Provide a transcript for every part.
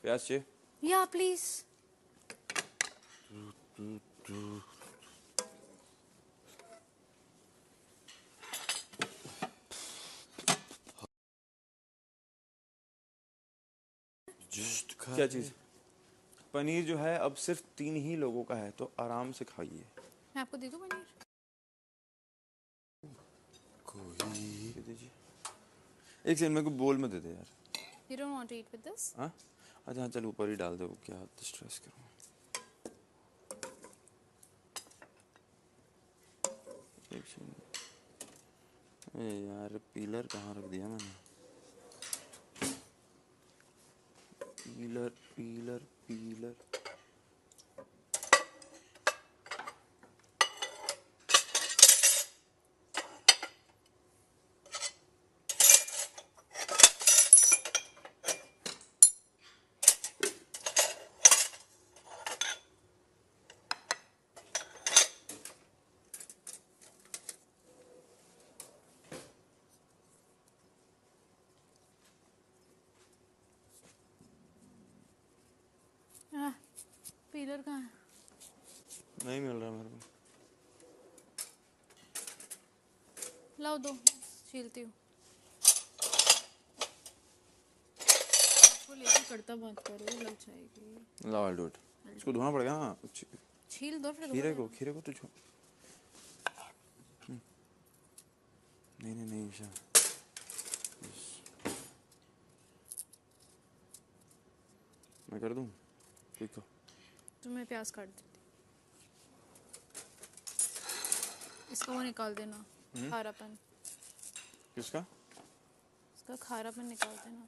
प्याज चाहिए? या प्लीज। क्या चीज़? पनीर जो है अब सिर्फ 3 ही लोगों का है, तो आराम से खाइए। मैं आपको दे दूं पनीर? कोई दीजिए। एक सेकंड, मेरे को बोल में दे दे यार। You don't want to eat with this? हाँ अच्छा हाँ, चल ऊपर ही डाल दे, वो क्या स्ट्रेस करूँ। एक सेकंड, ए यार पीलर कहाँ रख दिया मैंने? Pillar pillar pillar. पीलर कहाँ है? नहीं मिल रहा मेरे को। लाओ दो, छीलती हूँ। लेके करता बात करो, लग जाएगी। लाओ आई डू इट। इसको धोना पड़ेगा ना। छील दो फिर। खीरे को तो छो। नहीं नहीं नहीं ईशा, मैं कर दूँ? ठीक है, तो मैं प्याज काट देती। इसका वो निकाल देना, खारापन। किसका? इसका खारापन निकाल देना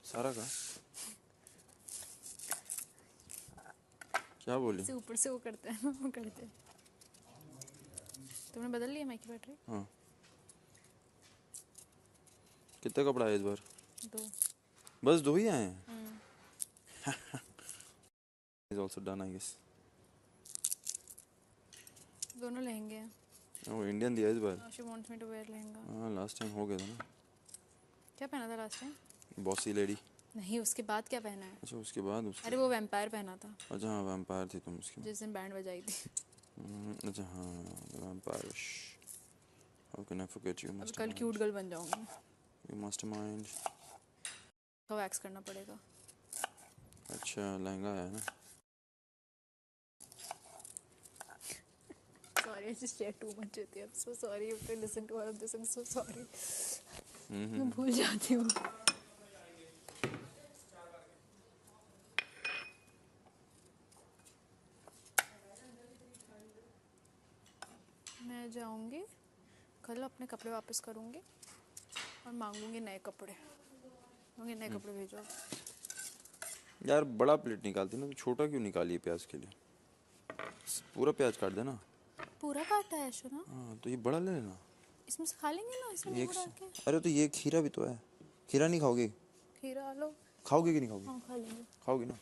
सारा का। क्या बोली? से ऊपर से वो करते हैं ना, वो करते हैं। तुमने बदल लिया माइक की बैटरी? हाँ। कितने कपड़ा है इस बार? 2। बस 2 ही आए हैं। Is also done I guess. दोनों लहंगे हैं। वो इंडियन दिया इस बार। She wants me to wear lehenga. हाँ लास्ट टाइम हो गया था ना। क्या पहना था लास्ट टाइम? Bossy lady. नहीं, उसके बाद क्या पहना है? अच्छा उसके बाद उसके। अरे वो वैम्पायर पहना था। अच्छा हाँ वैम्पायर थी तुम उसकी। जिस दिन बैंड बजाई थी। अच्छा हाँ vampire. How can I forget you? अब कल क्यूट गर्ल बन जाऊंगी। You mastermind. तो वैक्स करना पड़ेगा। अच्छा लहंगा है ना। Sorry, I just shared too much with you. I'm so sorry. You have to listen to all of this. I'm so sorry. मैं भूल जाती हूँ। मैं जाऊंगी कल, अपने कपड़े वापस करूंगी और मांगूंगी नए कपड़े। मुझे नए कपड़े भेजो। यार बड़ा प्लेट निकालती ना, तो छोटा क्यों निकाली है प्याज के लिए? पूरा प्याज काट देना। पूरा काटा है शोना। हाँ तो ये बड़ा ले लेना। इसमें से खा लेंगे ना, इसमें नींबू डाल के। अरे तो ये खीरा भी तो है। खीरा नहीं खाओगे? खीरा लो। खाओगे कि नहीं खाओगे? हाँ खा लेंगे। खाओगे ना।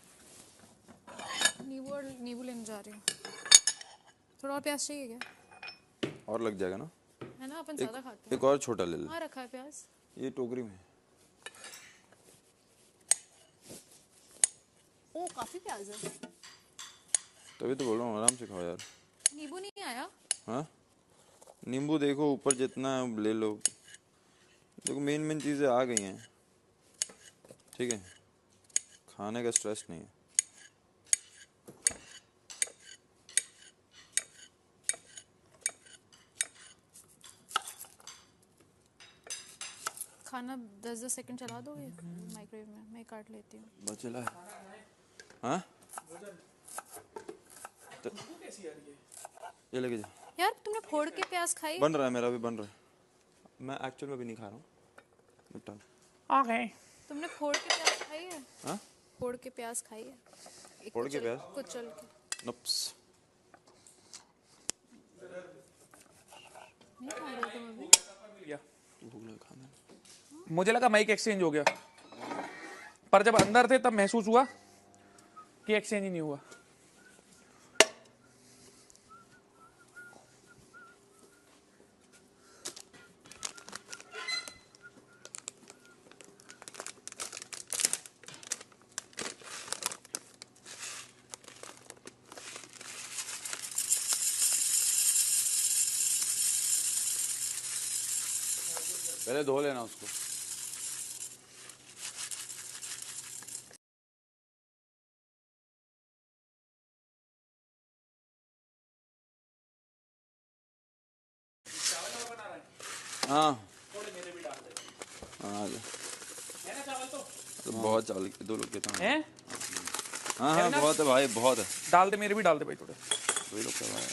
नींबू लेने जा रही हूँ। थोड़ा और प्याज चाहिए क्या? और लग जाएगा ना। है ना, अपन ज़्यादा खाते हैं। एक और छोटा ले ले। हाँ रखा है प्याज। ये टोकरी में। ओ काफ़ी प्याज है। तभी तो बोल रहा हूँ आराम से खाओ यार। नींबू नहीं आया? हाँ नींबू देखो ऊपर जितना है ले लो। देखो मेन चीज़ें आ गई हैं, ठीक है। खाने का स्ट्रेस नहीं है। खाना 10-10 सेकंड चला दोगे माइक्रोवेव में? मैं काट लेती हूँ। बस चला है। हाँ तो ये लेके जा। यार तुमने फोड़ के प्याज खाई? बन रहा है, मेरा भी बन रहा है। मैं एक्चुअल में भी नहीं खा रहा हूँ। ओके। तुमने फोड़ के प्याज खाई है? हाँ फोड़ के प्याज खाई है? फोड़ के प्याज? कुचल के। नप्स। नहीं खा रहे तुम अभी? भूख लगा खाना। मुझे लगा माइक एक्सचेंज हो गया, पर जब अंदर थे तब महसूस हुआ कि एक्सचेंज ही नहीं हुआ। पहले धो लेना उसको। हाँ थोड़े मेरे भी डाल दे। हाँ आ जा। है ना चावल तो? बहुत चावल के 2 लोग के तो हैं। हैं? हाँ हाँ बहुत है भाई, बहुत है। डाल दे, मेरे भी डाल दे भाई थोड़े। 2 लोग का भाई।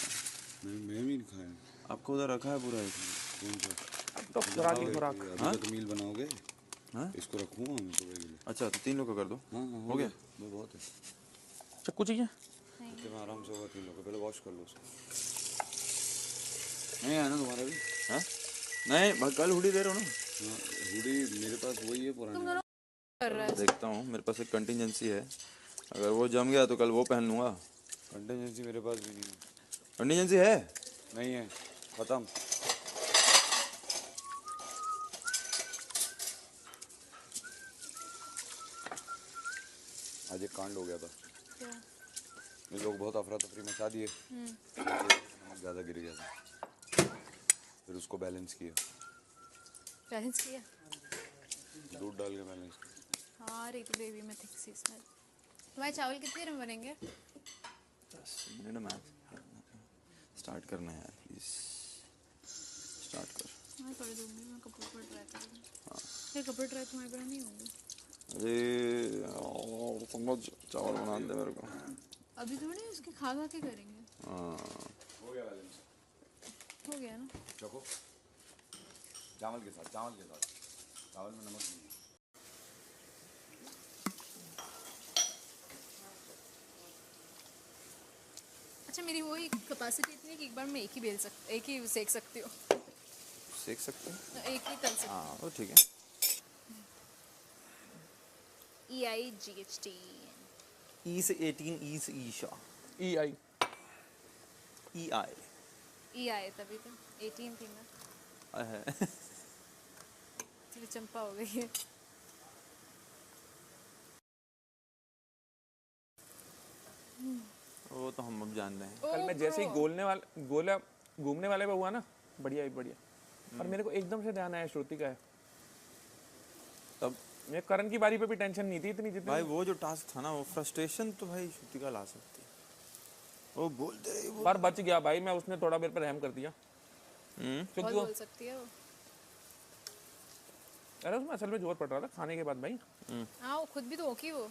मैं भी नहीं खाया। आपको उधर रखा है पूरा एक। कौन सा? अब तो खुराक ही खुराक। अभी का तो मील बनाओगे? हाँ इसको रखूंगा मैं सुबह के लिए। अच्छा तो 3 लोग का कर दो। हाँ हाँ हो गया? वो बहुत है। चक्कू चाहिए? इतने में आराम से होगा 3 लोग का। पहले वॉश कर लो उसको। नहीं है ना तुम्हारा भी? हाँ नहीं भाई, कल हुडी दे रहा हूँ ना। हाँ हुडी मेरे पास वही है पुरानी। कर रहा है। देखता हूँ, मेरे पास एक कंटिजेंसी है, अगर वो जम गया तो कल वो पहन लूँगा। कंटिजेंसी मेरे पास भी नहीं है। कंटिजेंसी है? नहीं है, खत्म। आज एक कांड हो गया था। क्या? ये लोग बहुत अफरा तफरी मचा दिए। ज़्यादा गिर गया था, फिर उसको बैलेंस किया। बैलेंस किया? दूध डाल के बैलेंस किया। हाँ रही तो बेबी में थिक सी स्मेल। तुम्हारे चावल कितनी देर में बनेंगे? 10 मिनट मैच स्टार्ट करना है यार, प्लीज स्टार्ट कर। मैं कर दूंगी, मैं कपड़े पर ट्राई करूँगी। ये कपड़े ट्राई तुम्हारे पर नहीं होंगे। अरे समझ, चावल बना दे मेरे को। अभी थोड़ी उसके खा खा के करेंगे। हाँ हो गया बैलेंस। हो गया ना? चखो, चावल के साथ, चावल के साथ। चावल में नमक नहीं है। अच्छा मेरी वही कैपेसिटी इतनी है कि एक बार मैं एक ही सेक सकती हूँ। सेक सकते हैं। एक ही तल सकती हाँ वो ठीक है। हूँ। EIGHT। ई से 18, ई से ईशा, EI। EI EI तभी तो 18 थी ना, है। इसलिए चंपा हो गई है। वो तो हम अब जान रहे हैं। कल मैं जैसे ही घूमने वाले पे हुआ ना, बढ़िया बढ़िया। और मेरे को एकदम से ध्यान आया श्रुति का है। तब मेरे करण की बारी पे भी टेंशन नहीं थी इतनी जितनी। भाई वो जो टास्क था ना, वो फ्रस्ट्रेशन तो भाई श्रुतिका ला सकती है। वो बोलते रही वो। पर बच गया भाई, मैं उसने थोड़ा मेरे पर रहम कर दिया। बहुत क्योंकि बोल सकती है वो। अरे उसमें असल में जोर पड़ रहा था खाने के बाद भाई। हाँ वो खुद भी तो ओके वो।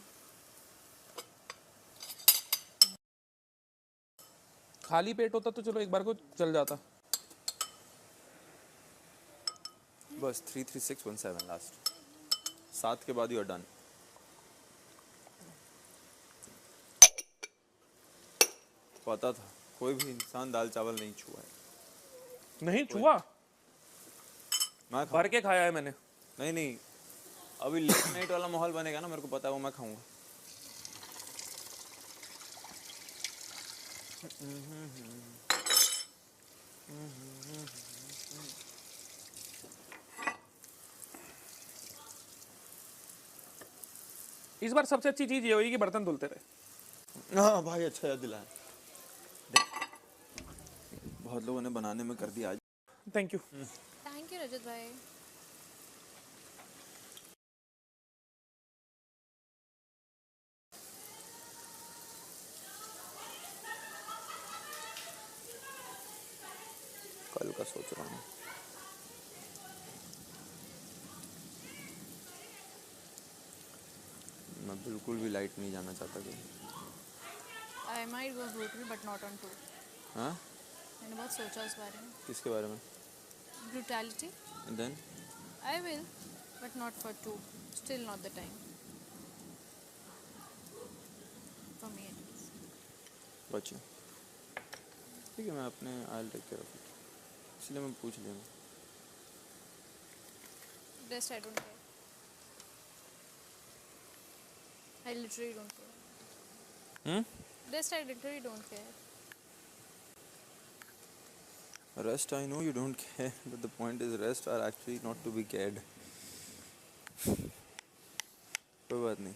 खाली पेट होता तो चलो एक बार को चल जाता। बस 33617 लास्ट, 7 के बाद यू आर डन। पता था कोई भी इंसान दाल चावल नहीं छुआ है। नहीं छुआ, मैं भर के खाया है मैंने। नहीं नहीं, अभी लेट नाइट वाला माहौल बनेगा ना, मेरे को पता है, वो मैं खाऊंगा। इस बार सबसे अच्छी चीज ये हुई कि बर्तन धुलते रहे। हाँ भाई अच्छा याद दिलाया। बहुत लोगों ने बनाने में कर दिया आज। Thank you. थैंक यू रजत भाई। कल का सोच रहा हूँ। मैं बिल्कुल भी लाइट नहीं जाना चाहता कहीं। I might go brutal but not on 2। हाँ मैंने बहुत सोचा उस बारे में। किसके बारे में? Brutality then I will but not for 2। Still not the time for me at least। बच्चे ठीक है, मैं अपने I take care of it, इसलिए मैं पूछ लिया। Rest I don't care। I literally don't care। Rest I literally don't care। Rest I know you don't care, but the point is rest are actually not to be cared। कोई बात नहीं,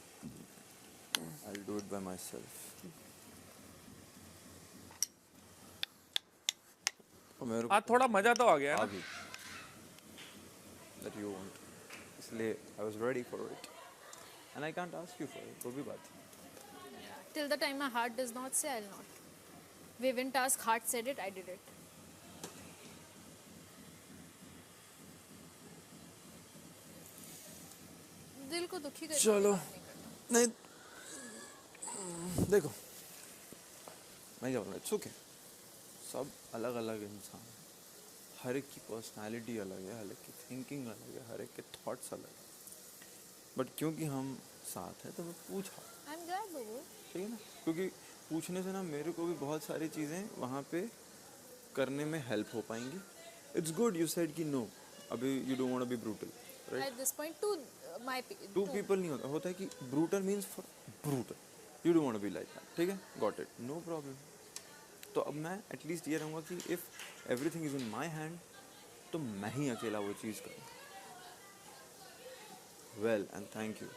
I'll do it by myself। और मेरे आज थोड़ा मजा तो आ गया है ना। अभी that you want. इसलिए I was ready for it. And I can't ask you for it. वो भी बात है. Till the time my heart does not say, I'll not. We didn't ask, heart said it, I did it. दिल को दुखी करके चलो. बात नहीं करना. नहीं देखो मैं क्या बोल रहा हूँ. सब अलग अलग इंसान, हर एक की पर्सनालिटी अलग है, हर एक की थिंकिंग अलग है, हर एक के थॉट्स अलग है. बट क्योंकि हम साथ हैं तो मैं पूछा, I'm glad, Babu. ठीक है ना. क्योंकि पूछने से ना मेरे को भी बहुत सारी चीज़ें वहाँ पे करने में हेल्प हो पाएंगी. इट्स गुड यू सेड कि नो, अभी you don't want to be brutal, right. At this point, to people नहीं होता, होता है कि brutal means for brutal, you don't want to be like that. ठीक है, गॉट इट, नो प्रॉब्लम. तो अब मैं एटलीस्ट ये रहूँगा कि if everything is in my hand तो मैं ही अकेला वो चीज़ करूँ. Well and thank you.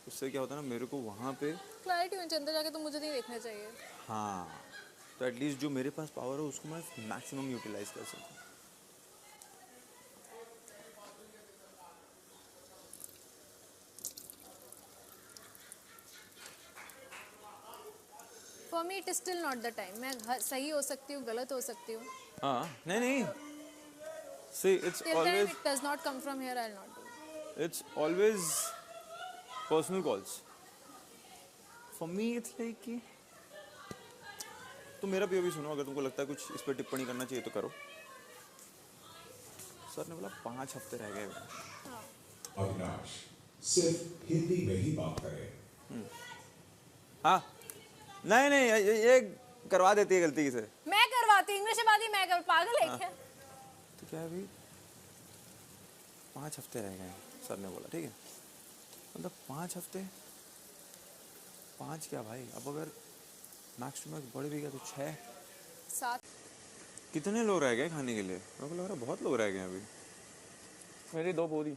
उससे क्या होता है ना, मेरे को वहाँ पे क्लैरिटी होनी चाहिए अंदर जाके, तो मुझे नहीं देखना चाहिए. हाँ, तो एटलीस्ट जो मेरे पास पावर है उसको मैं मैक्सिमम यूटिलाइज कर सकूँ. For me, it is still not the time. मैं सही हो सकती हूँ, गलत हो सकती हूँ. हाँ, नहीं see it's Till time always it does not come from here, I'll not do it. it's always personal calls. For me it's like कि तुम मेरा POV सुनो, अगर तुमको लगता है कुछ इस पर टिप्पणी करना चाहिए तो करो. सर ने बोला 5 हफ्ते रह गए. अविनाश सिर्फ हिंदी में ही बात करें. हाँ, नहीं ये करवा देती है गलती से. मैं करवाती हूँ, इंग्लिश में बात ही मैं कर, पागल है क्या? तो क्या है अभी 5 हफ्ते रह गए हैं, सर ने बोला. ठीक है, मतलब 5 हफ्ते, 5 क्या भाई, अब अगर मैक्स टू मैक्स बढ़ भी गया तो 6. 7. कितने लोग रह गए खाने के लिए? मेरे को लग रहा है बहुत लोग रह गए हैं अभी. मेरी 2 पूरी.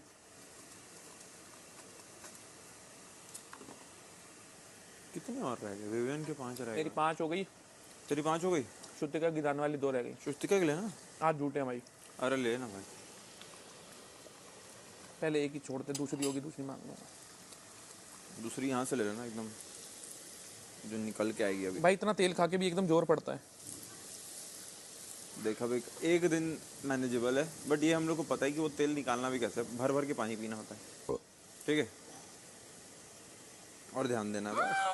कितने और रह गए? विवियन के 5 रह मेरी गए. 5 हो गई. तेरी 5 हो गई. श्रुतिका की दान वाली 2 रह गई. सुष्टिका के लिए ना. आज झूठे हैं भाई. अरे ले ना भाई. पहले एक ही छोड़ते, दूसरी होगी, दूसरी मांग लूंगा. दूसरी यहाँ से ले लेना एकदम, जो निकल के आएगी अभी. भाई इतना तेल खा के भी एकदम जोर पड़ता है. देखा भाई, एक दिन मैनेजेबल है, बट ये हम लोग को पता है कि वो तेल निकालना भी कैसे है. भर भर के पानी पीना होता है. ठीक है, और ध्यान देना बस.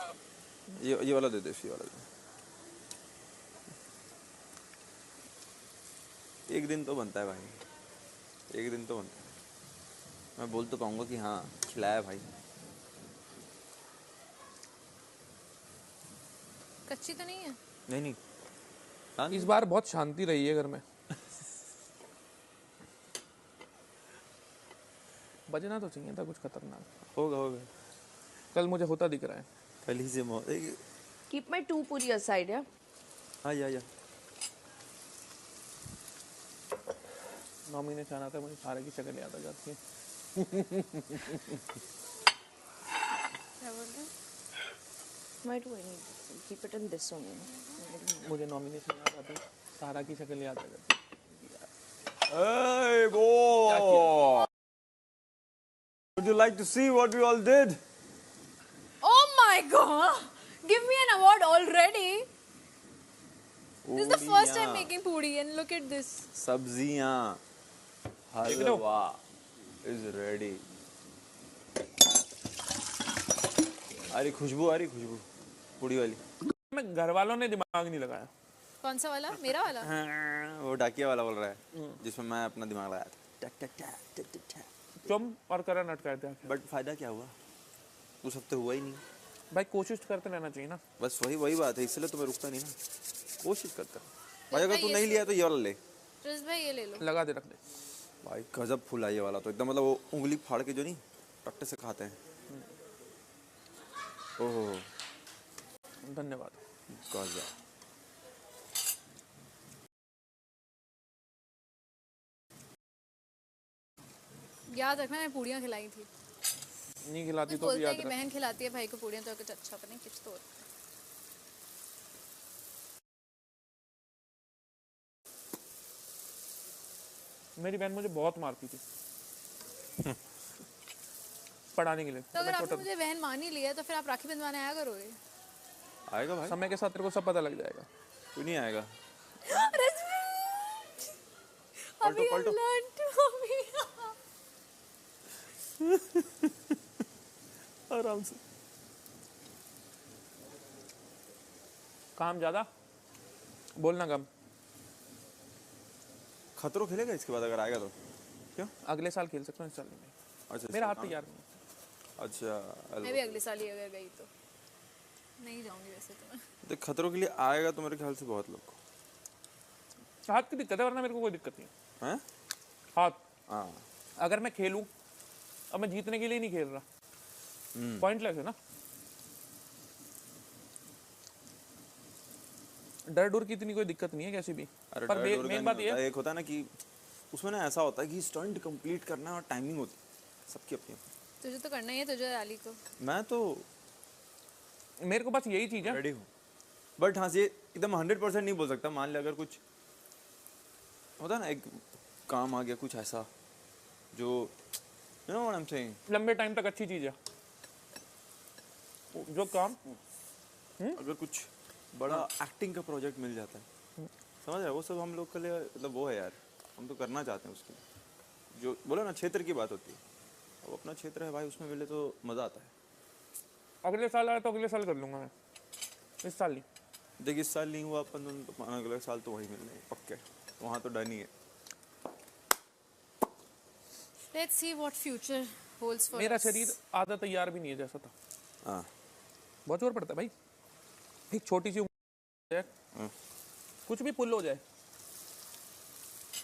ये वाला दे दे, ये वाला दे. एक दिन तो बनता है भाई, एक दिन तो बनता है. मैं बोल तो पाऊंगा कि हाँ खिलाया भाई. कच्ची तो नहीं है? नहीं हाँ, इस बार बहुत शांति रही है घर में. बजना तो चाहिए था कुछ खतरनाक. होगा. कल मुझे होता दिख रहा है. कल ही से मौत. Keep my 2 puri aside, yeah? हाँ या. नॉमिनेशन आता है, मुझे सारे की शक्ल याद आ जाती है. क्या बोल रहे हैं? Why do I need this? Keep it in this only. मुझे नॉमिनेशन याद आती है, सारा की शक्ल याद आ जाती है. Hey boy! Would you like to see what we all did? Oh my god! Give me an award already. This is the first time making puri and look at this. सब्जियां, हलवा is ready. अरे खुशबू आ रही, खुशबू पूड़ी वाली. मैं घर वालों ने दिमाग नहीं लगाया. कौन सा वाला? मेरा वाला? वो डाकिया वाला बोल रहा है, जिसमें मैं अपना दिमाग लगाया था. चुम और करण अटकाए थे. बट फायदा क्या हुआ? उस हफ्ते हुआ ही नहीं. भाई कोशिश करते रहना चाहिए ना. बस वही बात है, इसलिए तो मैं रुकता नहीं ना. कोशिश करता भाई. अगर तू नहीं लिया तो ये वाला ले. ट्रिस भाई ये ले लो. लगा दे, रख दे. भाई गजब फूला ये वाला तो एकदम, मतलब वो उंगली फाड़ के जो नहीं टट्टे से खाते हैं. ओह धन्यवाद. गजब. याद रखना, मैं पूड़ियाँ खिलाई थी. नहीं खिलाती तो भी बोलते हैं याद कि रख. बहन खिलाती है भाई को पूड़ियाँ, तो कुछ अच्छा बने, कुछ तो होता है. मेरी बहन मुझे बहुत मारती थी. पढ़ाने के लिए। तो अगर आपने मुझे बहन मान ही लिया तो फिर आप राखी बंधवाने आया करोगे। आएगा भाई, समय के साथ तेरे को सब पता लग जाएगा। क्यों नहीं आएगा? अभी पलटो। आराम से। काम ज्यादा, बोलना कम। खतरों खेलेगा इसके बाद अगर आएगा तो? क्यों? अगले साल खेल सकता हूँ, इस साल नहीं। अच्छा, मेरा हाथ इसका तैयार नहीं है। काम- अच्छा मैं भी अगले साल ही अगर गई तो नहीं जाऊंगी वैसे तो मैं। देख, खतरों के लिए आएगा तो मेरे ख्याल से बहुत लोग को। हाथ की दिक्कत है, वरना मेरे को कोई दिक्कत नहीं है। हैं? हाथ, हाँ, अगर मैं खेलूं, अब मैं जीतने के लिए नहीं खेल रहा, पॉइंटलेस है ना। डर डर की इतनी कोई दिक्कत नहीं है कैसी भी। अरे पर डर डर का मेन नहीं बात ये होता। है, एक होता है ना कि उसमें ना ऐसा होता है कि स्टंट कंप्लीट करना है और टाइमिंग होती है सबकी अपनी अपनी। तुझे तो करना ही है, तुझे रैली को। मैं तो मेरे को बस यही चीज है। रेडी हूँ, बट हाँ, ये एकदम 100% नहीं बोल सकता। मान लिया अगर कुछ होता है ना, एक काम आ गया कुछ ऐसा जो, you know what I am saying, लंबे टाइम तक अच्छी चीज है जो काम। अगर कुछ बड़ा एक्टिंग का प्रोजेक्ट मिल जाता है, समझ रहे हो, वो सब हम लोग के लिए मतलब वो है यार, हम तो करना चाहते हैं उसके लिए। जो बोला ना, क्षेत्र की बात होती है, अब अपना क्षेत्र है भाई, उसमें मिले तो मज़ा आता है। अगले साल आया तो अगले साल कर लूंगा मैं, इस साल नहीं। देखिए, इस साल नहीं हुआ अपन तो अगले साल तो वहीं मिलने हैं, पक्के, वहाँ तो डन ही है। Let's see what future holds for मेरा शरीर आधा तैयार भी नहीं है जैसा था। हाँ, बहुत जोर पड़ता है भाई, एक छोटी सी उंगली है, कुछ भी पुल हो जाए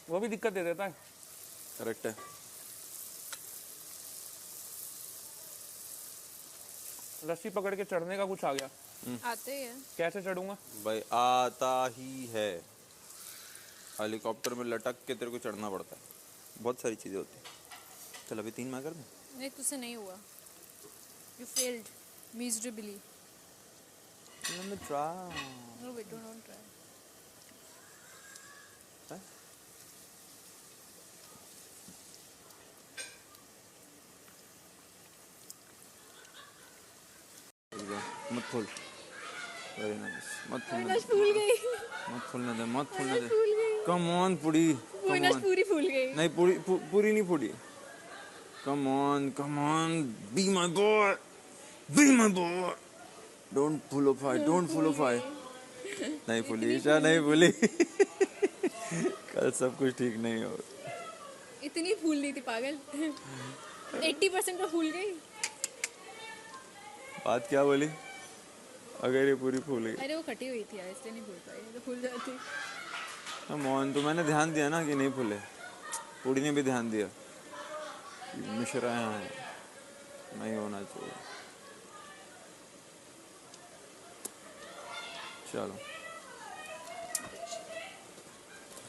वो भी दिक्कत दे देता है। करेक्ट है। रस्सी पकड़ के चढ़ने का कुछ आ गया, आते ही है। कैसे चढ़ूंगा? भाई आता ही है, हेलीकॉप्टर में लटक के तेरे को चढ़ना पड़ता है, बहुत सारी चीज़ें होती हैं। चल अभी 3 मैं कर दूँ? नहीं, तुझसे नहीं हुआ, you failed miserably. Let me try. No बेटा, डोंट ट्राई। मत खोल, वेरी नाइस। मत खोलने दे, फूल गई, मत खोलने दे, मत खोलने दे। कम ऑन पुड़ी, कम ऑन। पूरी फूल गई। नहीं, पूरी नहीं फूटी। Come on, be my boy, be my boy. Don't फुलोफाई, डोंट फुलोफाई। नहीं फूली ईशा, नहीं फूली। कल सब कुछ ठीक नहीं हो। इतनी फूल नहीं थी पागल। 80% तो फूल गई। बात क्या बोली? अगर ये पूरी फूल गई। अरे वो कटी हुई थी यार, इसलिए नहीं फूल पाई, तो फूल जाती। कम ऑन, तो मैंने ध्यान दिया ना कि नहीं फूले, पूड़ी ने भी ध्यान दिया कि मिश्रा है, नहीं होना चाहिए। चलो,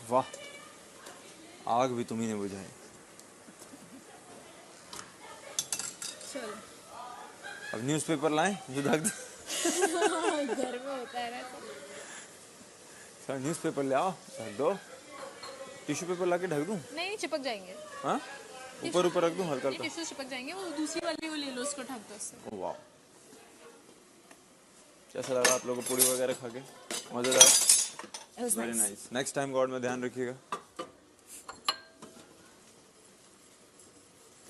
वाह, आग भी तुम्ही ने बुझाई। चलो, अब न्यूज़पेपर लाएं जो ढक दे। घर में होता है ना। सर न्यूज़पेपर ले आओ, ढक दो। टिश्यू पेपर ला के ढक दूँ? नहीं, चिपक जाएंगे। हाँ, ऊपर ऊपर रख दूँ हल्का ये हल्का? टिश्यू चिपक जाएंगे। वो दूसरी वाली वो ले लो, उसको ढक दो उससे। वाह, कैसा लगा आप लोगों को पूड़ी वगैरह खा के? मजेदार, very nice. Next time God में ध्यान रखिएगा।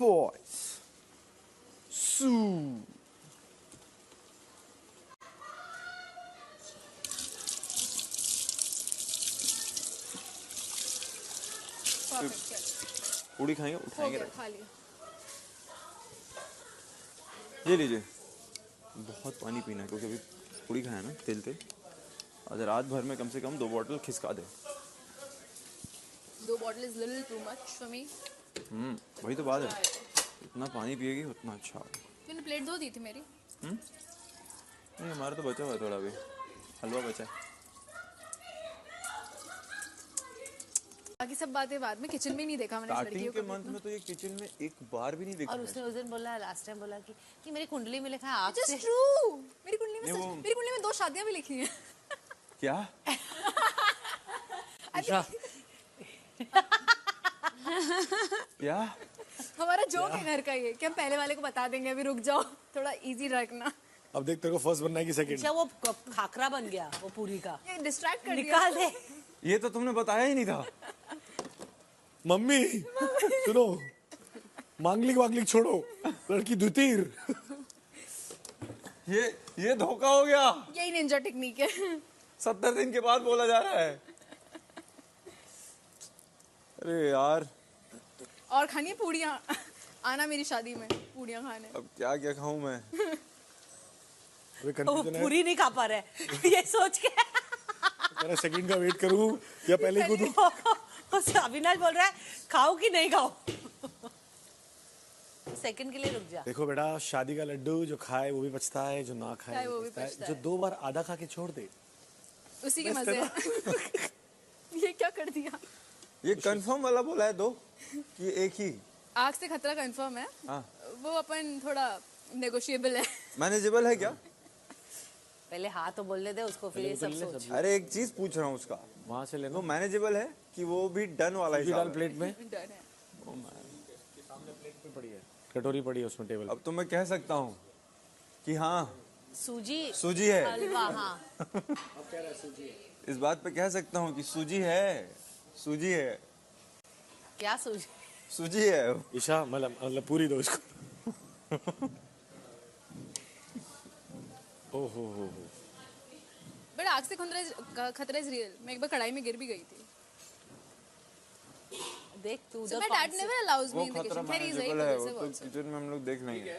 बॉयज, सू पूड़ी खाएंगे, हो उठाएंगे। गया, खा लिया। ये लीजिए, बहुत पानी पीना है क्योंकि अभी पूड़ी खाया ना, तेल तेल। आज रात भर में कम से कम 2 बॉटल खिसका दे। 2 bottle is little too much for me. वही तो बात है, जितना पानी पिएगी उतना अच्छा होगा। तूने प्लेट धो दी थी मेरी? नहीं, हमारा तो बचा हुआ है थोड़ा, भी हलवा बचा है। बाकी सब बातें बाद में, किचन में नहीं देखा मैंने इस स्टार्टिंग लड़कियों के को। मंथ में तो ये किचन में एक बार भी नहीं देखा और है। उसने उस दिन बोला, लास्ट टाइम बोला कि मेरी कुंडली में लिखा है आप Just से। true। मेरी कुंडली में नहीं, वो- मेरी कुंडली में 2 शादियां भी लिखी हैं। क्या? क्या? हमारा जोक है घर का ये कि हम पहले वाले को बता देंगे अभी रुक जाओ थोड़ा इजी रखना। अब देख तेरे को फर्स्ट बनना है कि सेकंड। अच्छा वो खाकरा बन गया वो पूरी का, ये डिस्ट्रैक्ट कर दिया। निकाल दे। ये तो तुमने बताया ही नहीं था। मम्मी सुनो, मांगलिक वांगलिक छोड़ो, लड़की द्वितीय। ये धोखा हो गया। यही निंजा टेक्निक है। 70 दिन के बाद बोला जा रहा है। अरे यार और खानी है पूड़ियाँ, आना मेरी शादी में पूड़ियाँ खाने। अब क्या क्या खाऊं मैं। अबे वो कंफ्यूजन है, पूरी नहीं खा पा रहे ये सोच के। तेरा सेकंड का वेट करूं या पहले ही कूदूं? उससे अविनाश बोल रहा है खाओ कि नहीं खाओ। सेकंड के लिए रुक जा। देखो बेटा, शादी का लड्डू जो खाए वो भी पछता है, जो ना खाए वो भी पछता है। जो 2 बार आधा खा के छोड़ दे उसी के मजे हैं। ये क्या कर दिया। ये कंफर्म वाला बोला है 2 कि एक ही। आग से खतरा कंफर्म है। हाँ। वो अपन थोड़ा नेगोशिएबल है। मैनेजेबल है क्या? पहले हाँ तो बोलने दे उसको, फिर ये सब सोच। अरे एक चीज पूछ रहा हूँ उसका, वहां से लेना। वो मैनेजेबल है कि वो भी डन वाला भी हिसाब डाल है? प्लेट में, डर है। कटोरी पड़ी है उसमें टेबल। अब तो मैं कह सकता हूँ कि हाँ सूजी है। हलवा। हाँ इस बात पे कह सकता हूँ कि सूजी है। क्या सूजी? सूजी है। ईशा मतलब पूरी दो इसको। ओहो हो। बट आग से खतरा इज रियल। मैं एक बार कढ़ाई में गिर भी गई थी। देख तू So my dad never allows me वो in the खतरा kitchen. There is manageable very है, वो aggressive तो also. किचन में हम लोग देख लेंगे।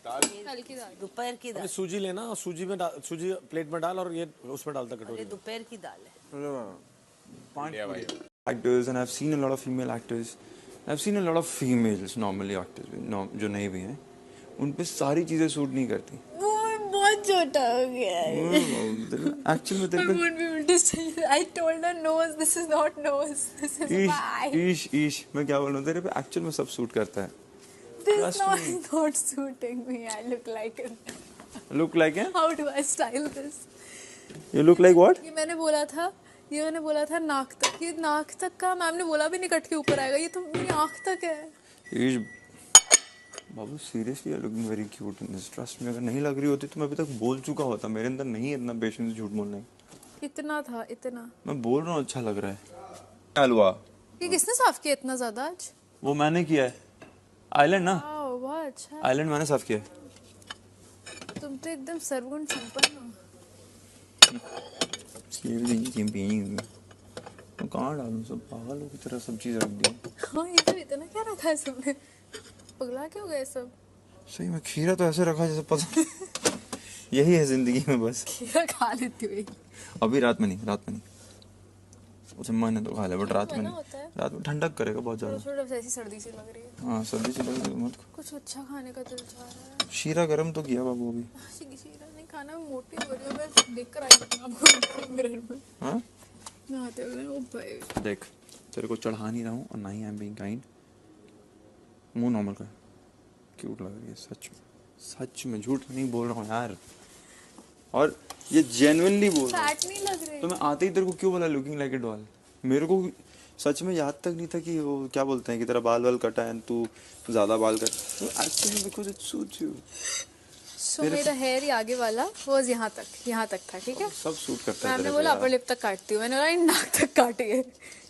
कल की दाल। दोपहर की दाल। अबे सूजी लेना और सूजी प्लेट में डाल और ये उसमें डालता कटोरी अरे में। दोपहर की दाल है। Actors and I've seen a lot of female actors. I've seen a lot of females normally actors जो नहीं भी हैं, उन पे सारी चीजें सूट नहीं करती। वो बहुत छोटा हो गया है। एक्चुअल में तेरे I पे won't be able to say. I told her nose. This is not nose. This is why. ईश मैं क्या बोल रहा हूँ, तेरे पे एक्चुअल में सब सूट करता है। This Trust not me. not suiting me. I look like it. Look like है? How do I style this? You look like what? ये मैंने बोला था नाक तक। ये नाक तक का मैम ने बोला भी नहीं कट के ऊपर आएगा। ये तो मेरी आँख तक है। ईश बाबू seriously you're looking very cute in this. Trust me, अगर नहीं लग रही होती तो मैं अभी तक बोल चुका होता। मेरे अंदर नहीं है इतना पेशेंस झूठ बोलने का। इतना था इतना। मैं बोल रहा हूँ अच्छा लग रहा है। हलवा ये किसने साफ किया इतना ज्यादा आज? वो मैंने किया है। आइलैंड ना, वाह बहुत अच्छा। आइलैंड मैंने साफ किया है। तुम तो एकदम सर्वगुण संपन्न हो। तो कहाँ डालूं, सब पागलों की तरह सब चीज रख दी। हाँ ये तो इतना क्या रखा है सबने? पगला क्यों गए सब? सही में खीरा तो ऐसे रखा है जैसे पता यही है जिंदगी में बस। खीरा खा लेती हुई। अभी रात में नहीं। उसे मन है तो खा ले, बट रात में मना नहीं। होता है। रात में ठंडक करेगा बहुत ज्यादा। थोड़ा सा ऐसी सर्दी सी लग रही है। हाँ सर्दी से लग मत। कुछ अच्छा खाने का दिल चाह रहा है। शीरा गरम तो किया बाबू अभी। शीरा नहीं खाना, मोटी हो रही हूँ मैं। देख कर आई हूँ आपको मिरर में हाँ नहाते हुए। ओ भाई देख, तेरे को चढ़ा नहीं रहा हूँ और ना ही आई एम बीइंग काइंड। मुंह नॉर्मल कर, क्यूट लग रही है सच में झूठ नहीं बोल रहा हूँ यार। और ये जेन्युइनली बोल रहा हूँ। फैट नहीं लग रही। तो मैं आते ही तेरे को क्यों बोला लुकिंग लाइक ए डॉल? मेरे को सच में याद तक नहीं था कि वो क्या बोलते हैं कि तेरा बाल कटा है, तू ज्यादा बाल कर। तो actually because it suits you. So मेरा हेयर ही आगे वाला वो यहाँ तक था। ठीक है, सब सूट करता है मैम ने तेरे बोला पे अपर लिप तक काटती हूँ। मैंने बोला नाक तक काटी है।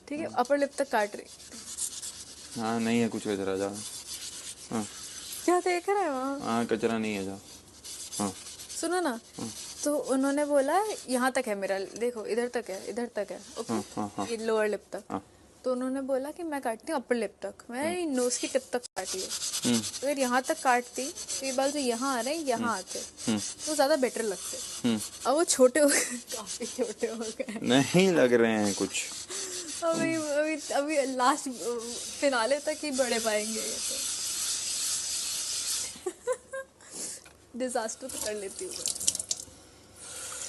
ठीक है, अपर लिप तक काट रही। यार। हाँ नहीं है कुछ कचरा, जा। हाँ क्या देख रहे हैं वहाँ? हाँ कचरा नहीं है, जा। हाँ सुनो ना, तो उन्होंने बोला यहाँ तक है मेरा, देखो इधर तक है। हाँ, हाँ, हाँ। ओके, ये लोअर लिप तक। हाँ। तो उन्होंने बोला कि मैं काटती हूँ अपर लिप तक। मैं नोज की टिप तक काटी है। अगर यहाँ तक काटती तो ये बाल जो यहाँ आ रहे हैं यहाँ आते तो ज्यादा बेटर लगते। अब वो छोटे हो गए, काफी छोटे हो गए। नहीं लग रहे हैं कुछ। अभी लास्ट फिनाले तक ही बढ़े पाएंगे ये तो। डिजास्टर तो कर लेती हूँ मैं।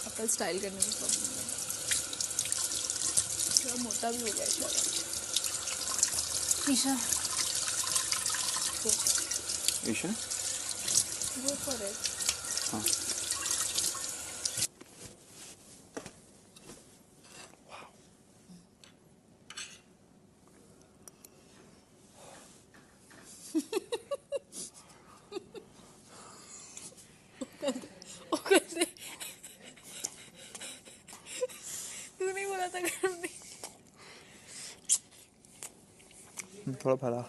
अपन स्टाइल करने में प्रॉब्लम है। थोड़ा मोटा भी हो गया शायद। ईशा ईशा वो फॉर इट। हाँ थोड़ा फैला।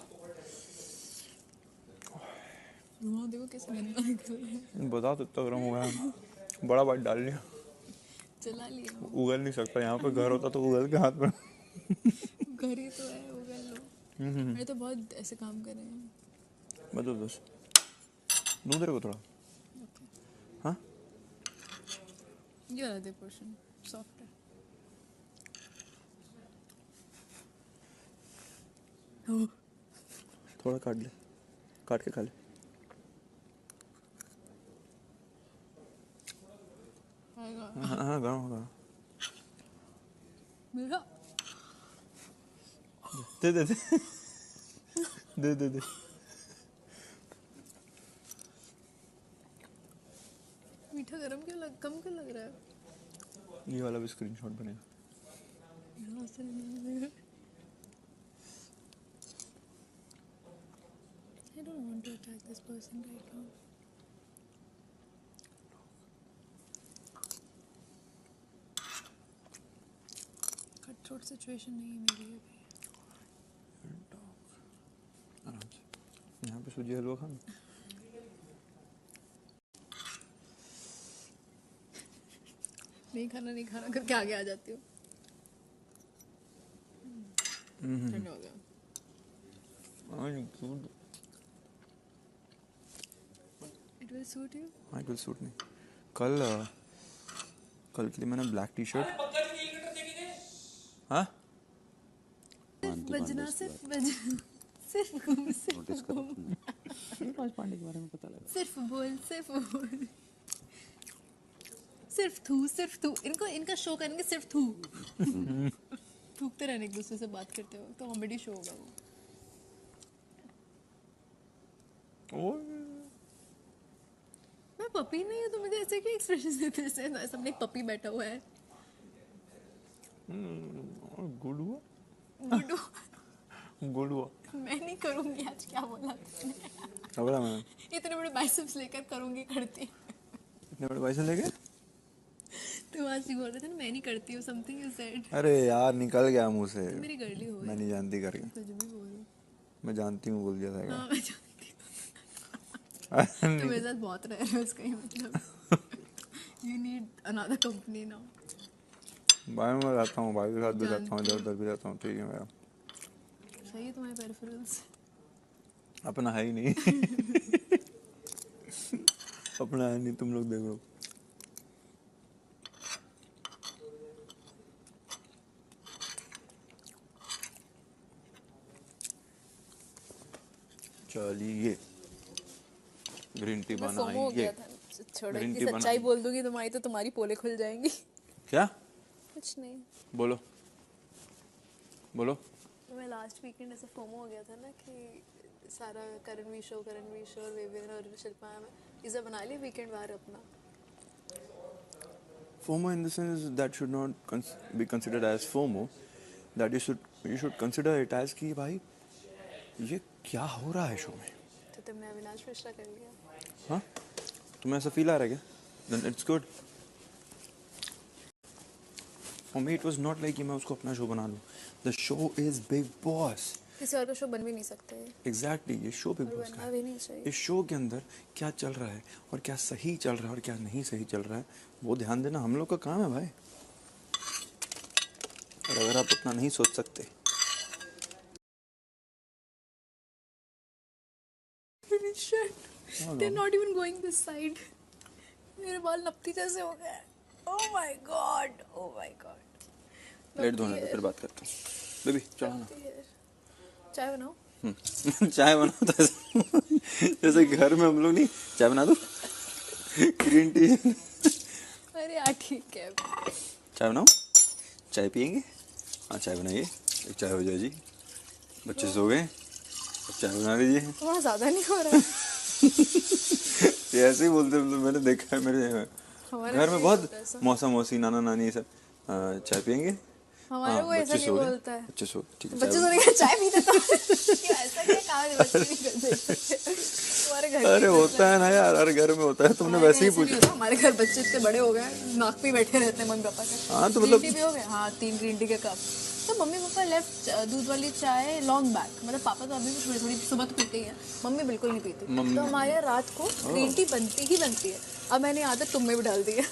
धुआं देखो कैसे गंदा निकल रहा है। बता तो इतना गर्म हो गया, बड़ा बात डाल लिया। चला लिया। उगल नहीं सकता, यहाँ पे घर होता तो उगल के हाथ में। घर ही तो है, उगल लो। मैंने तो बहुत ऐसे काम करे हैं। मतलब बस दूँ तेरे को थोड़ा। हाँ ये वाला दे पोर्शन, सॉफ्ट है। ओह, थोड़ा काट ले, काट के खा ले। आएगा हाँ गर्म होगा। मेरा दे दे दे दे दे दे। मीठा कम क्यों लग रहा है? ये वाला भी स्क्रीनशॉट बनेगा। यहाँ से नहीं लग रहा। I don't want to attack this person right now. Cutthroat situation नहीं है मेरी अभी। आराम से, यहाँ पे सूजी हलवा खाना। नहीं खाना करके आगे आ जाती हूँ। ठंडा हो गया। It will suit you? हाँ, will suit me। कल के लिए मैंने ब्लैक टी शर्ट। हाँ बजना सिर्फ बजना, सिर्फ घूम, पांडे के बारे में पता लगा। सिर्फ बोल सिर्फ तू इनका शो करेंगे सिर्फ तू थूकते रहने एक दूसरे से बात करते हो तो कॉमेडी शो होगा वो। मैं पपी नहीं हूँ तो मुझे ऐसे क्यों एक्सप्रेशन देते हैं? सामने एक पपी बैठा हुआ है। गुड हुआ, गुड्डू गुड हुआ। मैं नहीं करूँगी आज। क्या बोला तुमने? क्या बोला मैंने? इतने बड़े बाइसेप्स लेकर करूँगी करती। इतने बड़े भाई से लेके तुम आज ही बोल रहे थे ना मैं नहीं करती हूँ समथिंग यू सेड। अरे यार निकल गया मुंह से। मेरी गर्ली हो मैं नहीं जानती करके। कुछ भी बोलो। मैं जानती हूँ बोल दिया था। हाँ मैं जानती हूँ। तुम मेरे साथ बहुत रह रहे हो इसका ही मतलब। You need another company now. भाई मैं रहता हूँ, भाई के साथ भी रहता हूँ, इधर उधर भी रहता हूँ। ठीक है मेरा सही है तुम्हारे पेरिफेरल्स। अपना है ही नहीं। अपना है नहीं, तुम लोग देखो। चलिए ग्रीन टी बनाइए। छोड़ो Green कि tea सच्चाई बोल दूंगी तुम्हारी तो तुम्हारी पोले खुल जाएंगी। क्या? कुछ नहीं। बोलो बोलो। मैं लास्ट वीकेंड ऐसे फोमो हो गया था ना कि सारा करणवीर शो और विवेन और शिल्पा इसे बना लिया वीकेंड बाहर अपना। FOMO in the sense that should not be considered as FOMO. That you should consider it as कि भाई ये क्या हो रहा है शो में। तो तुमने अविनाश मिश्रा कर लिया। हाँ तुम्हें ऐसा फील आ रहा है क्या? Then it's good. For me it was not like कि मैं उसको अपना शो बना लूँ। The show is Big Boss. किसी और का शो बन भी नहीं सकते। Exactly, ये शो बिग और बॉस का बनना है। भी नहीं चाहिए। इस शो के अंदर क्या चल रहा है और क्या सही चल रहा है और क्या नहीं सही चल रहा है वो ध्यान देना हम लोग का काम है भाई। और अगर आप उतना नहीं सोच सकते They're not even going this side. मेरे बाल नपती जैसे हो गए। Oh my god, oh my god. Plate धोने दो फिर बात करते हैं। बेबी चलो ना। चाय बनाओ। चाय बनाओ तो जैसे घर में हम लोग नहीं चाय बना दो ग्रीन टी। अरे यार ठीक है। चाय बनाओ, चाय पियेंगे। हाँ चाय बनाइए, एक चाय हो जाए जी। बच्चे सो गए, अब चाय बना लीजिए। वहाँ ज़्यादा नहीं हो रहा है। ये ऐसे ही बोलते हैं, मैंने देखा है मेरे घर में बहुत मौसा मौसी नाना नानी सब चाय पियेंगे। हमारे वो ऐसा नहीं बोलता है। बच्चे सो ठीक है। बच्चे सोने का चाय पीते तो ऐसा क्या काम है बच्चे नहीं करते तुम्हारे घर। अरे होता है ना यार, हर घर में होता है। तुमने वैसे ही पूछा। हमारे घर बच्चे इतने बड़े हो गए नाक पे बैठे रहते हैं मम्मी पापा के। हाँ तो मतलब ग्रीन टी भी हो गए। हाँ 3 ग्रीन टी के कप। तो मम्मी पापा लेफ्ट दूध वाली चाय लॉन्ग बैक, मतलब पापा तो अभी भी थोड़ी थोड़ी सुबह तो पीते ही हैं, मम्मी बिल्कुल नहीं पीती। तो हमारे यहाँ रात को ग्रीन टी बनती ही बनती है। अब मैंने आदत तुम में भी डाल दी है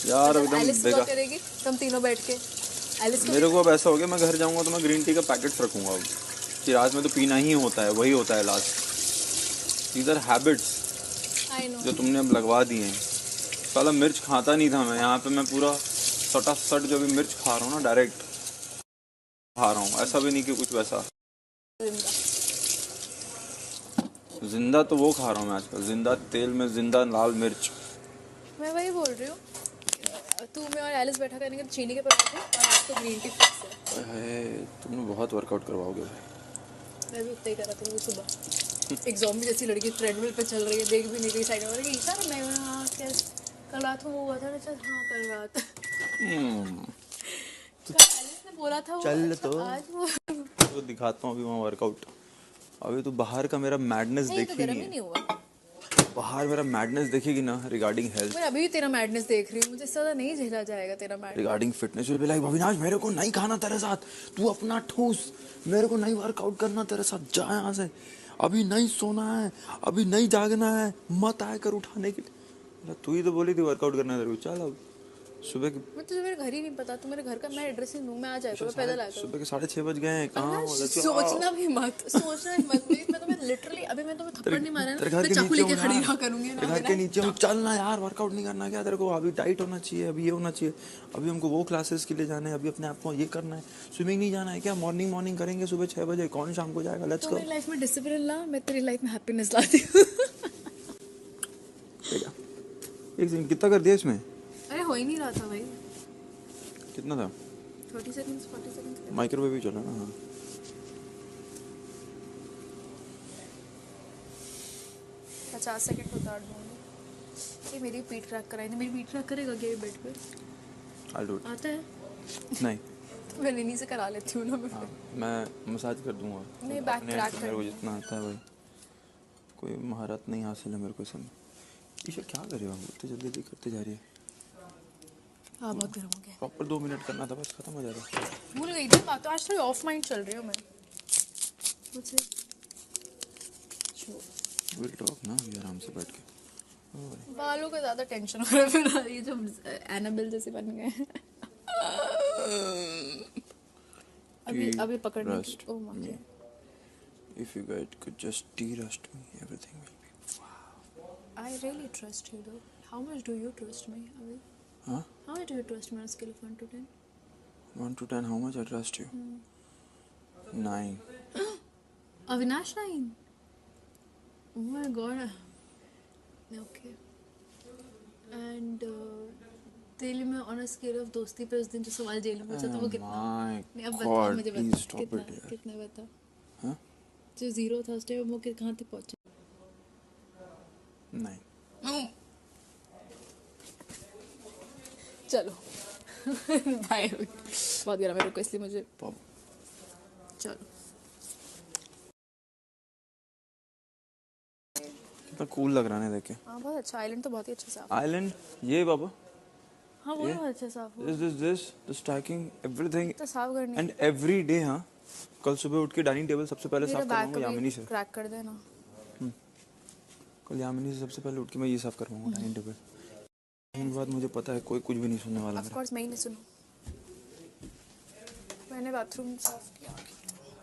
यार मतलब एकदम एलिस सुबह बेकार। करेगी, तो हम तीनों बैठ के एलिस को मेरे को अब ऐसा हो गया, मैं घर जाऊंगा तो मैं ग्रीन टी का पैकेट्स रखूंगा अब, कि रात में तो पीना ही होता है, वही होता है लास्ट। इधर हैबिट्स आई नो जो तुमने अब लगवा दिए हैं। साला मिर्च खाता नहीं था मैं, यहाँ पे मैं पूरा सटासट जो भी मिर्च खा रहा हूँ ना, डायरेक्ट खा रहा हूँ, ऐसा भी नहीं कि कुछ वैसा। जिंदा तो वो खा रहा हूँ मैं आजकल, जिंदा तेल में जिंदा लाल मिर्च। मैं वही बोल रही हूँ, तू मैं और एलिस बैठा करेंगे तो चीनी के पराठे और आपको ग्रीन टी फिक्स है। अरे तुमने बहुत वर्कआउट करवाओगे भाई। मैं भी उतना ही करा था वो सुबह। एक ज़ॉम्बी जैसी लड़की ट्रेडमिल पे चल रही है, देख भी नहीं रही साइड में, ईशा मैं हाँ कैसे कल रात को वो हुआ था ना, चल हाँ कल रात कल एलिस ने बोला था वो, चल अच्छा, तो। आज वो तो दिखाता हूँ अभी वहाँ वर्कआउट। अभी तो बाहर का मेरा मैडनेस नहीं, तो गर्म देखेगी, ही नहीं हुआ। बाहर मेरा मैडनेस देखेगी ना रिगार्डिंग हेल्थ, मैं अभी भी तेरा मैडनेस देख रही हूँ, मुझे इससे ज़्यादा नहीं झेला जाएगा तेरा madness. Regarding fitness will be like Avinash मेरे को नहीं खाना तेरे साथ, तू अपना ठूस, मेरे को नहीं वर्कआउट करना तेरे साथ, जा यहाँ से, अभी नहीं सोना है, अभी नहीं जागना है, मत आए कर उठाने के लिए। मतलब तू ही तो बोली थी वर्कआउट करना है तेरे को, चल अब सुबह के मैं तुझे मेरे घर ही नहीं पता, तू मेरे घर का मैं एड्रेस ही दूँ, मैं आ जाएगा, मैं पैदल आ सुबह के 6:30 बज गए हैं, कहाँ अविनाश, मतलब सोचना भी मत, सोचना भी मत। मैं तुम्हें लिटरली अभी मैं तुम्हें थप्पड़ नहीं मारा ना, तेरे घर मैं के चाकू नीचे लेके हूँ खड़ी यार, रहा करूंगी ना तेरे घर के नीचे हूँ, चलना यार, वर्कआउट नहीं करना क्या तेरे को, अभी डाइट होना चाहिए, अभी ये होना चाहिए, अभी हमको वो क्लासेस के लिए जाना है, अभी अपने आप को ये करना है, स्विमिंग नहीं जाना है क्या, मॉर्निंग करेंगे सुबह 6 बजे, कौन शाम को जाएगा, लेट्स तो गो। मेरी लाइफ में डिसिप्लिन ला, मैं तेरी लाइफ में हैप्पीनेस लाती हूँ। ठीक है, एक सेकंड कितना कर दिया इसमें, अरे हो ही नहीं रहा था भाई, कितना था, 30 सेकंड्स 40 सेकंड्स। माइक्रोवेव भी चला ना, हाँ 50 सेकंड उतार दूंगी। ये मेरी पीठ क्रैक कराई थी, मेरी पीठ क्रैक करेगा क्या ये बेड पे? आई डू इट, आता है नहीं तो मैं इन्हीं से करा लेती हूँ ना मैं। हाँ मैं मसाज कर दूंगा, नहीं, बैक अपने क्रैक end से मेरे को करनी है। जितना आता है भाई, कोई महारत नहीं हासिल है मेरे को इसमें। ईशा क्या करे हम, इतनी जल्दी करते जा रही है, हाँ बहुत गर्म हो गया, प्रॉपर 2 मिनट करना था बस, खत्म हो जाएगा। भूल गई थी बात, तो आज थोड़ी ऑफ माइंड चल रही हूँ मैं मुझे। विल टॉक ना अभी आराम से बैठ के। बालों का ज्यादा टेंशन हो रहा है फिर, ये जो एनाबेल जैसे बन गए हैं। अभी पकड़ने की, Trust oh my me. God. If you guys could just trust me, everything will be. I really trust you though. How much do you trust me, Avi? Huh? How much do you trust me on a scale of 1 to 10? 1 to 10, how much I trust you? 9. Avinash 9. Oh my god. Okay. And तेरे में on a scale of दोस्ती पे उस दिन जो सवाल jail में पूछा था वो कितना? My नहीं अब बता, God, मुझे please बता stop कितना, it, यार. कितना बता। Huh? जो 0 था उस टाइम वो कहाँ तक पहुँचे? 9. चलो बाय। बहुत गिरा मेरे को इसलिए मुझे, Pop. चलो कितना कूल लग रहा है देख के। हाँ बहुत अच्छा, आइलैंड तो बहुत ही अच्छा साफ। Island, ये बाबा. हाँ वो ये? बहुत अच्छा साफ हुआ, This, the stacking, everything, तो साफ करनी and every day हाँ. कल सुबह उठ के डाइनिंग टेबल सबसे पहले मेरा साफ बैक करवाऊंगा यामिनी से। क्रैक कर देना। कल यामिनी से सबसे पहले उठ के मैं ये साफ करवाऊंगा डाइनिंग टेबल। उनके बाद मुझे पता है कोई कुछ भी नहीं सुनने वाला ऑफ मेरा। कोर्स मैं ही नहीं सुनूं, मैंने बाथरूम साफ किया।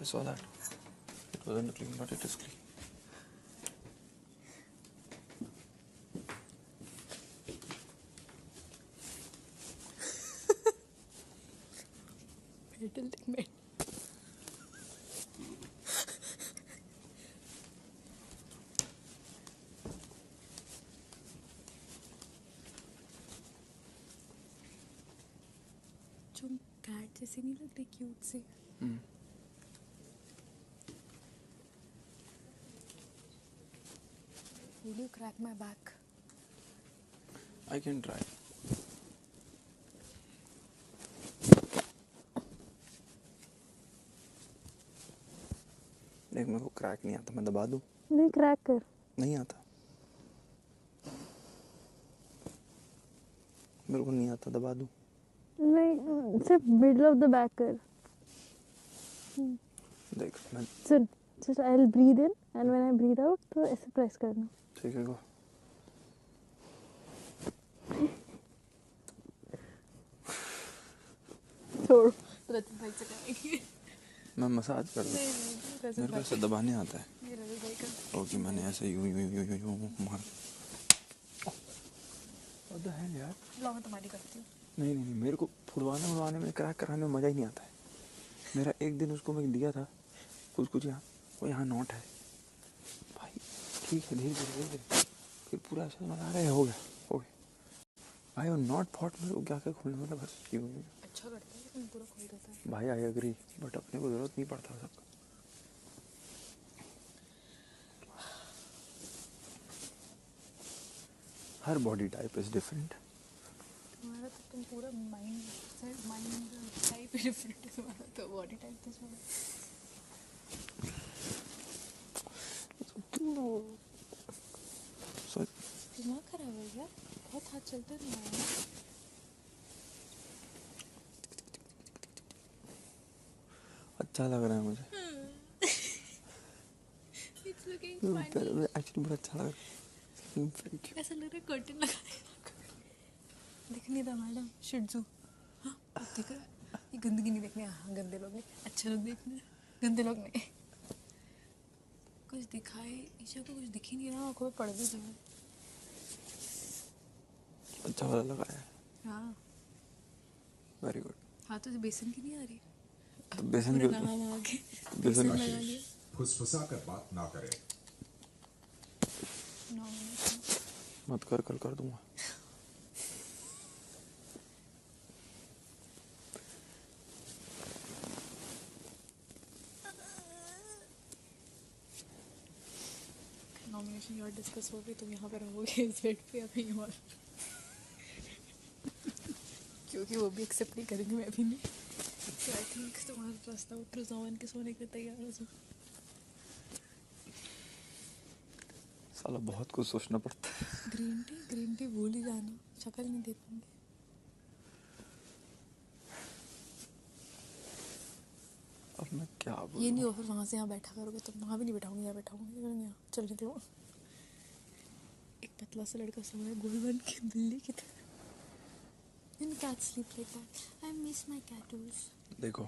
I saw that. It wasn't clean, but it is clean. में जो कैट जैसी नहीं लग रही, क्यूट सी। Will you crack my back? I can try. देख मेरे को क्रैक नहीं आता, मैं दबा दूं? नहीं क्रैक कर। नहीं आता, मेरे को नहीं आता, दबा दूं? नहीं सिर्फ मिडल ऑफ द बैक कर। देख मैं सुन, just I'll breathe in and when I breathe out तो ऐसे प्रेस करना. ठीक है को छोड़. रतन भाई से करेंगे. मैं मसाज कर दूँ. मेरे को ऐसे दबाने आता है. ये रतन भाई का. ओके मैंने ऐसे यूं मार. What the hell यार. लो मैं तुम्हारी करती हूँ. नहीं मेरे को फुड़वाने में क्रैक कराने में मज़ा ही नहीं आता है. मेरा एक दिन उसको मैं दिया था कुछ यहाँ वो यहाँ नॉट है भाई. ठीक है धीरे धीरे फिर पूरा ऐसा मजा आ रहा है. हो गया भाई. वो नॉट फॉट मेरे को क्या खोलने वाला बस यूं. अच्छा करता है लेकिन पूरा खोल देता है. भाई आई एग्री बट अपने को ज़रूरत नहीं पड़ता सबका. हर बॉडी टाइप इज डिफरेंट. तुम्हारा तो तुम पूरा माइंड टाइप ही डिफरेंट है. तुम्हारा तो बॉडी टाइप तो थोड़ा. सो दिमाग खराब हो गया. बहुत हाथ चलता नहीं है. अच्छा लग रहा है मुझे. It's looking funny. एक्चुअली बहुत अच्छा लग रहा है. ऐसा लग रहा है कर्टन लगा देना. दिख नहीं रहा मैडम. शिट्जू. हाँ दिख रहा है. ये गंदगी नहीं देखने. हाँ गंदे लोग नहीं. अच्छे लोग देखने. गंदे लोग नहीं. कुछ दिखाई ईशा को कुछ दिख ही नहीं रहा. आंखों में पड़ भी जाए. अच्छा वाला लगा है. हाँ वेरी गुड. हाँ तो बेसन की नहीं आ रही. बेसन पूरा नाम आगे बेसन लगा लिया. फुसफुसा कर बात ना करें. मत कर कर दूंगा. नॉमिनेशन और डिस्कस हो गई. तुम यहाँ पे रहोगे इस बेड पे या कहीं और. क्योंकि वो भी एक्सेप्ट नहीं करेंगे. मैं भी नहीं. तो आई थिंक तुम्हारा रास्ता उतर जवान के सोने के तैयार हो जाओ. साला बहुत कुछ सोचना पड़ता है. ग्रीन टी भूल ही जाना. शक्ल नहीं देखूंगी. अब मैं क्या बोलूं. ये नहीं हो फिर वहाँ से यहाँ बैठा करोगे. तुम वहाँ भी नहीं बैठाऊंगी. यहाँ बैठाऊंगी. यहाँ चल रही थी वो. एक पतला सा लड़का सो रहा है गोल बन के बिल्ली की तरह. And cats sleep like that. I miss my catos. देखो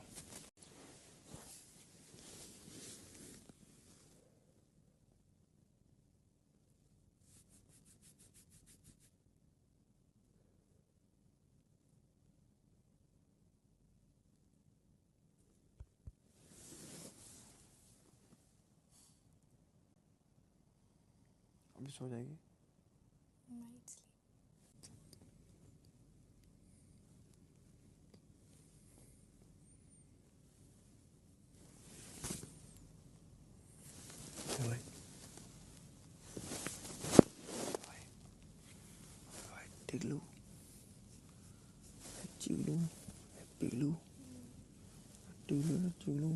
अभी सो जाएगी. Night sleep. भाई टिगलू चिगलू पिगलू टिगलू चिगलू.